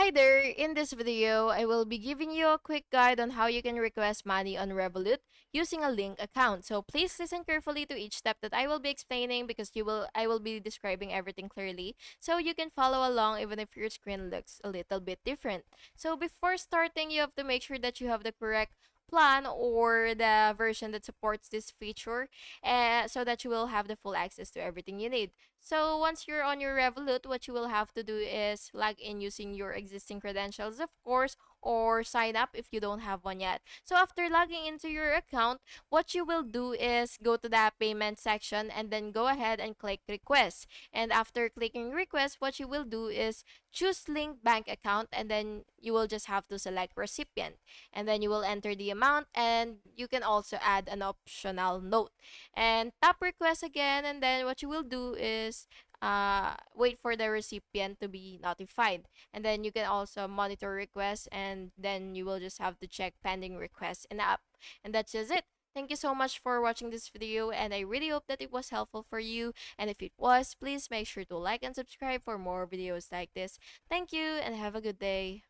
Hi there! In this video, I will be giving you a quick guide on how you can request money on Revolut using a link account. So please listen carefully to each step that I will be explaining because I will be describing everything clearly so you can follow along even if your screen looks a little bit different. So before starting, you have to make sure that you have the correct plan or the version that supports this feature so that you will have the full access to everything you need. So once you're on your Revolut, what you will have to do is log in using your existing credentials, of course, or sign up if you don't have one yet. So after logging into your account, what you will do is go to the payment section and then go ahead and click request. And after clicking request, what you will do is choose link bank account and then you will just have to select recipient. And then you will enter the amount and you can also add an optional note and tap request again, and then what you will do is wait for the recipient to be notified, and then you can also monitor requests, and then you will just have to check pending requests in the app, and that's just it. Thank you so much for watching this video, and I really hope that it was helpful for you. And if it was, please make sure to like and subscribe for more videos like this. Thank you and have a good day.